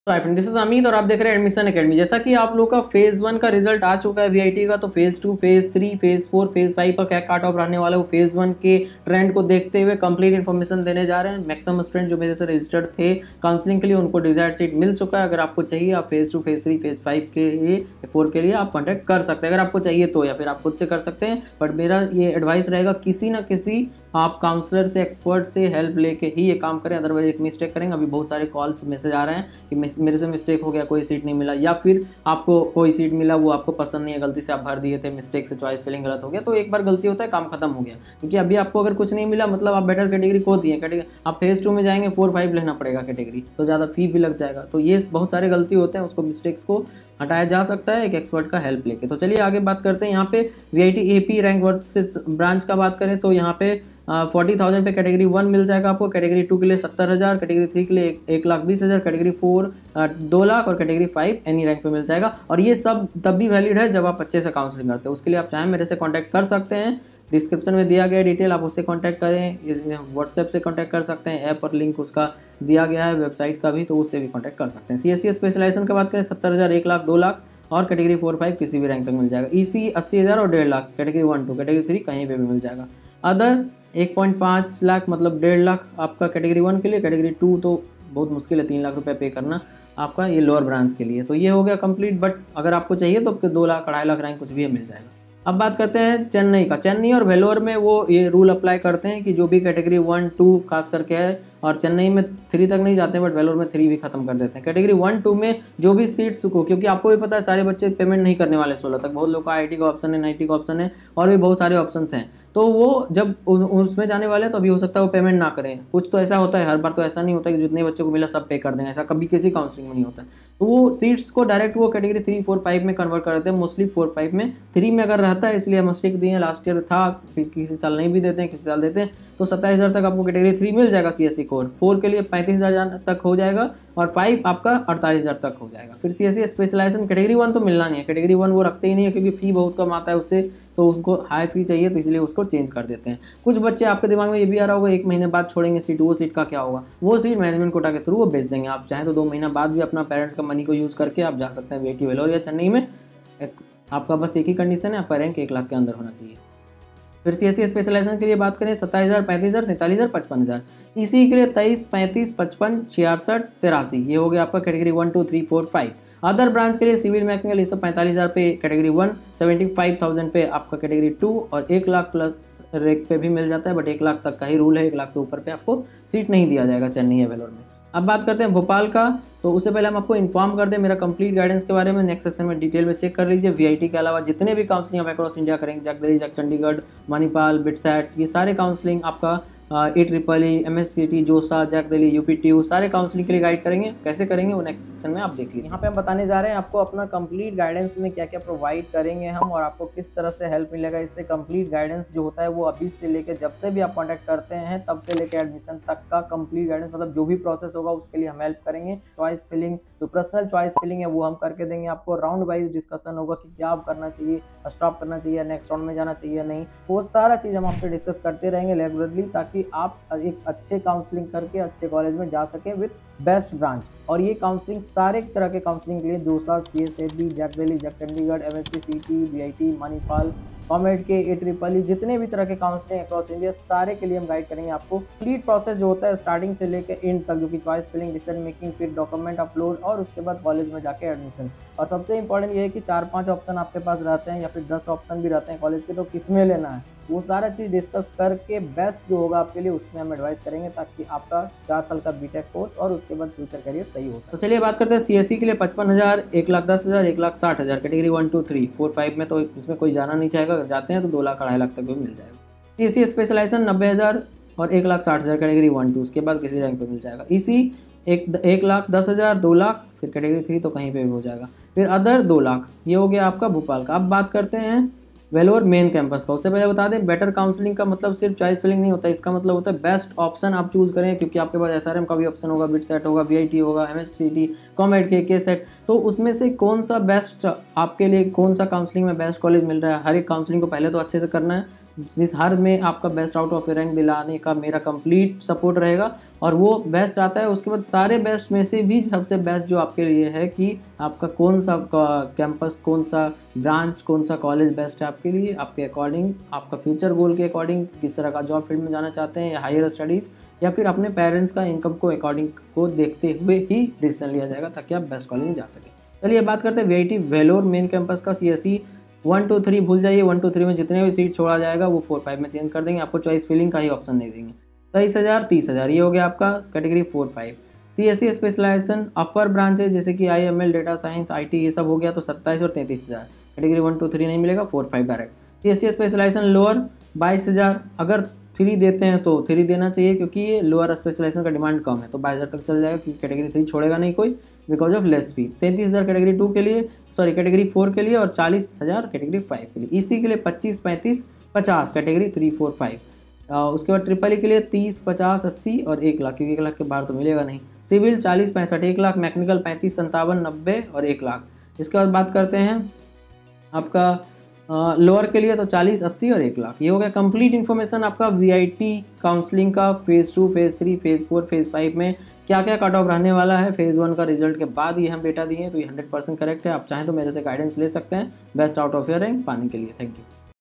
तो friend, this is Amit और आप देख रहे हैं एडमिशन एकेडमी। जैसा कि आप लोग का फेज 1 का रिजल्ट आ चुका है वीआईटी का, तो फेज 2, फेज 3, फेज 4, फेज 5 का क्या काट ऑफ रहने वाला है वो फेज 1 के ट्रेंड को देखते हुए कंप्लीट इन्फॉर्मेशन देने जा रहे हैं। मैक्सिमम स्टूडेंट जो मेरे से रजिस्टर्ड थे काउंसलिंग के लिए उनको डिजायर्ड सीट मिल चुका है। अगर आपको चाहिए आप फेज 2, फेज 3, फेज 5 के लिए, 4 के लिए आप कॉन्टैक्ट कर सकते हैं अगर आपको चाहिए तो, या फिर आप खुद से कर सकते हैं। बट मेरा ये एडवाइस रहेगा किसी ना किसी आप काउंसलर से, एक्सपर्ट से हेल्प लेके ही ये काम करें, अदरवाइज एक मिस्टेक करेंगे। अभी बहुत सारे कॉल्स मैसेज आ रहे हैं कि मेरे से मिस्टेक हो गया, कोई सीट नहीं मिला, या फिर आपको कोई सीट मिला वो आपको पसंद नहीं है, गलती से आप भर दिए थे, मिस्टेक से चॉइस फिलिंग गलत हो गया। तो एक बार गलती होता है, काम खत्म हो गया। क्योंकि अभी आपको अगर कुछ नहीं मिला मतलब आप बेटर कैटेगरी को दिए, कैटेगरी आप फेज 2 में जाएंगे 4-5 लेना पड़ेगा कैटेगरी, तो ज़्यादा फी भी लग जाएगा। तो ये बहुत सारे गलती होते हैं, उसको मिस्टेक्स को हटाया जा सकता है एक एक्सपर्ट का हेल्प लेके। तो चलिए आगे बात करते हैं। यहाँ पे VIT AP rank versus branch का बात करें तो यहाँ पे 40,000 पे कैटेगरी 1 मिल जाएगा आपको, कैटेगरी 2 के लिए 70,000, कैटेगरी 3 के लिए 1,20,000, कैटेगरी 4 2 लाख और कैटेगरी 5 एनी रैंक पे मिल जाएगा। और ये सब तब भी वैलिड है जब आप अच्छे से काउंसलिंग करते हैं। उसके लिए आप चाहें मेरे से कॉन्टैक्ट कर सकते हैं, डिस्क्रिप्शन में दिया गया है डिटेल, आप उससे कॉन्टैक्ट करें, व्हाट्सएप से कॉन्टैक्ट कर सकते हैं, ऐप और लिंक उसका दिया गया है, वेबसाइट का भी, तो उससे भी कॉन्टैक्ट कर सकते हैं। सीएससी स्पेशलाइजेशन की बात करें 70,000, 1 लाख, 2 लाख और कैटेगरी 4-5 किसी भी रैंक तक मिल जाएगा। ईसी 80,000 और 1.5 लाख, कैटेगरी 1, 2, कैटेगरी 3 कहीं पे भी मिल जाएगा। अदर 1.5 लाख मतलब 1.5 लाख आपका कैटेगरी 1 के लिए, कैटेगरी 2 तो बहुत मुश्किल है 3 लाख रुपए पे करना आपका, ये लोअर ब्रांच के लिए। तो ये हो गया कंप्लीट। बट अगर आपको चाहिए तो आपके 2 लाख, 2.5 लाख रैंक कुछ भी मिल जाएगा। अब बात करते हैं चेन्नई का। चेन्नई और वेलोर में वो ये रूल अप्लाई करते हैं कि जो भी कैटेगरी 1, 2 खास करके है, और चेन्नई में 3 तक नहीं जाते हैं बट वेलोर में 3 भी खत्म कर देते हैं। कैटेगरी 1, 2 में जो भी सीट्स को, क्योंकि आपको भी पता है सारे बच्चे पेमेंट नहीं करने वाले 16 तक, बहुत लोग का आईटी का ऑप्शन है, 90 का ऑप्शन है और भी बहुत सारे ऑप्शन हैं। तो वो जब उसमें जाने वाले हैं तो अभी हो सकता है वो पेमेंट ना करें। कुछ तो ऐसा होता है, हर बार तो ऐसा नहीं होता कि जितने बच्चों को मिला सब पे कर देंगे, ऐसा कभी किसी काउंसलिंग में नहीं होता। तो वो सीट्स को डायरेक्ट वो कैटेगरी 3, 4, 5 में कन्वर्ट कर देते हैं। मोस्टली 4, 5 में, 3 में अगर रहता है इसलिए मिस्टेक दिए, लास्ट ईयर था, किसी साल नहीं भी देते हैं, किसी साल देते हैं। तो 27,000 तक आपको कैटेगरी 3 मिल जाएगा सीएससी कोर, 4 के लिए 35,000 तक हो जाएगा और 5 आपका 48,000 तक हो जाएगा। फिर सीएससी स्पेशलाइजेशन कैटेगरी 1 तो मिलना नहीं है, कैटेगरी 1 वो रखते ही नहीं है क्योंकि फी बहुत कम आता है उससे, तो उसको हाई फी चाहिए तो इसलिए उसको चेंज कर देते हैं। कुछ बच्चे आपके दिमाग में ये भी आ रहा होगा 1 महीने बाद छोड़ेंगे सीट, वो सीट का क्या होगा? वो सीट मैनेजमेंट कोटा के थ्रू वो बेच देंगे। आप चाहें तो 2 महीना बाद भी अपना पेरेंट्स का मनी को यूज़ करके आप जा सकते हैं वीआईटी वेलोर या चेन्नई में। आपका बस एक ही कंडीशन है, आपका रैंक 1 लाख के अंदर होना चाहिए। फिर सीएससी स्पेशलाइजेशन के लिए बात करें 27,000, 35,000, 47,000, 55,000। इसी के लिए 23, 35, 55, 66, 83 ये हो गया आपका कैटेगरी 1, 2, 3, 4, 5। अदर ब्रांच के लिए सिविल मैकेनिकल ये सब 45,000 पे कैटेगरी 1, 75,000 पे आपका कैटेगरी 2 और 1 लाख प्लस रैंक पे भी मिल जाता है। बट 1 लाख तक का ही रूल है, 1 लाख से ऊपर पे आपको सीट नहीं दिया जाएगा चेन्नई या वेलोर में। अब बात करते हैं भोपाल का। तो उससे पहले हम आपको इन्फॉर्म कर दें मेरा कंप्लीट गाइडेंस के बारे में, नेक्स्ट सेक्शन में डिटेल में चेक कर लीजिए। वीआईटी के अलावा जितने भी काउंसलिंग आप अक्रॉस इंडिया करेंगे, JAC Delhi, JAC Chandigarh, Manipal, BITSAT, ये सारे काउंसलिंग आपका EEEE, MSCT, JoSAA, JAC Delhi, UPTU सारे काउंसलिंग के लिए गाइड करेंगे। कैसे करेंगे वो नेक्स्ट सेक्शन में आप देख लीजिए। यहाँ पे हम बताने जा रहे हैं आपको अपना कंप्लीट गाइडेंस में क्या क्या प्रोवाइड करेंगे हम, और आपको किस तरह से हेल्प मिलेगा इससे। कंप्लीट गाइडेंस जो होता है वो अभी से लेकर जब से भी आप कॉन्टैक्ट करते हैं तब से लेकर एडमिशन तक का कंप्लीट गाइडेंस, मतलब जो भी प्रोसेस होगा उसके लिए हम हेल्प करेंगे। चॉइस फिलिंग, जो पर्सनल चॉइस फिलिंग है वो हम करके देंगे आपको। राउंड वाइज डिस्कशन होगा कि क्या आप करना चाहिए, स्टॉप करना चाहिए, नेक्स्ट राउंड में जाना चाहिए नहीं, वो सारा चीज़ हम आपसे डिस्कस करते रहेंगे रेगुलरली, ताकि आप एक अच्छे काउंसलिंग करके अच्छे कॉलेज में जा सके विद बेस्ट ब्रांच। और ये काउंसलिंग सारे तरह के काउंसलिंग के लिए, JoSAA, CSAB, JAC Delhi, JAC Chandigarh, MSCT, VIT, Manipal, COMEDK, EEEE, जितने भी तरह के काउंसलिंग अक्रॉस इंडिया सारे के लिए हम गाइड करेंगे आपको। कंप्लीट प्रोसेस जो होता है स्टार्टिंग से लेकर एंड तक, जो कि चॉइस फिलिंग, डिसीजन मेकिंग, फिर डॉक्यूमेंट अपलोड और उसके बाद कॉलेज में जाके एडमिशन। और सबसे इंपॉर्टेंट ये है कि 4-5 ऑप्शन आपके पास रहते हैं या फिर 10 ऑप्शन भी रहते हैं कॉलेज के, तो किसमें लेना है वो सारा चीज़ डिस्कस करके बेस्ट जो होगा आपके लिए उसमें हम एडवाइस करेंगे, ताकि आपका 4 साल का बीटेक कोर्स और उसके बाद फ्यूचर करियर सही हो सके। तो चलिए बात करते हैं सीएससी के लिए 55,000, 1,10,000, 1,60,000 कैटेगरी 1, 2, 3, 4, 5 में तो इसमें कोई जाना नहीं चाहेगा, अगर जाते हैं तो 2 लाख, 2.5 लाख तक भी मिल जाएगा। सीएससी स्पेशलाइजेशन 90,000 और 1,60,000 कैटेगरी 1, 2, उसके बाद किसी रैंक पे मिल जाएगा। इसी 1,10,000, 2 लाख, फिर कैटेगरी 3 तो कहीं पे भी हो जाएगा। फिर अदर 2 लाख, ये हो गया आपका भोपाल का। अब बात करते हैं वेलोर मेन कैंपस का। उससे पहले बता दें बेटर काउंसलिंग का मतलब सिर्फ चॉइस फिलिंग नहीं होता, इसका मतलब होता है बेस्ट ऑप्शन आप चूज करें, क्योंकि आपके पास SRM का भी ऑप्शन होगा, बिटसेट होगा, VIT होगा, MSCT, कॉमेड के सेट, तो उसमें से कौन सा बेस्ट आपके लिए, कौन सा काउंसलिंग में बेस्ट कॉलेज मिल रहा है। हर एक काउंसलिंग को पहले तो अच्छे से करना है, जिस हर में आपका बेस्ट आउट ऑफ रैंक दिलाने का मेरा कंप्लीट सपोर्ट रहेगा, और वो बेस्ट आता है। उसके बाद सारे बेस्ट में से भी सबसे बेस्ट जो आपके लिए है कि आपका कौन सा कैंपस, कौन सा ब्रांच, कौन सा कॉलेज बेस्ट है आपके लिए, आपके अकॉर्डिंग, आपका फ्यूचर गोल के अकॉर्डिंग, किस तरह का जॉब फील्ड में जाना चाहते हैं या हायर स्टडीज़, या फिर अपने पेरेंट्स का इनकम को अकॉर्डिंग को देखते हुए ही डिसीजन लिया जाएगा ताकि आप बेस्ट कॉलेज में जा सकें। चलिए बात करते हैं VIT वेलोर मेन कैंपस का। CSE 1 2 3 भूल जाइए, 1 2 3 में जितने भी सीट छोड़ा जाएगा वो 4 5 में चेंज कर देंगे, आपको चॉइस फिलिंग का ही ऑप्शन नहीं देंगे। 23,000 30,000 ये हो गया आपका कैटेगरी 4 5। CSE स्पेशलाइजेशन अपर ब्रांच है जैसे कि IML, डेटा साइंस, IT ये सब हो गया तो 27 और 33,000। कैटेगरी 1 2 3 नहीं मिलेगा, 4 5 डायरेक्ट। CSE स्पेशलाइजेशन लोअर 22,000, अगर 3 देते हैं तो 3 देना चाहिए क्योंकि ये लोअर स्पेशलाइजेशन का डिमांड कम है, तो 22,000 तक चल जाएगा क्योंकि कैटेगरी 3 छोड़ेगा नहीं कोई because of less fee. 33,000 category 2 के लिए, सॉरी कैटेगरी 4 के लिए, और 40,000 कैटेगरी 5 के लिए। इसी के लिए 25 35 50 कैटेगरी 3 4 5। उसके बाद ट्रिपल ई के लिए 30 50 80 और 1 लाख, क्योंकि 1 लाख के बाहर तो मिलेगा नहीं। सिविल 40 65 1 लाख, मैकेनिकल 35 57 90 और 1 लाख। इसके बाद बात करते हैं आपका लोअर के लिए तो 40 80 और 1 लाख। ये हो गया कंप्लीट इन्फॉर्मेशन आपका VIT काउंसलिंग का फेज़ 2 फेज़ 3 फेज़ 4 फेज़ 5 में क्या क्या कट ऑफ रहने वाला है। फेज़ 1 का रिजल्ट के बाद ये हम डेटा दिए हैं, तो ये 100% करेक्ट है। आप चाहें तो मेरे से गाइडेंस ले सकते हैं best out of your rank पाने के लिए। Thank you.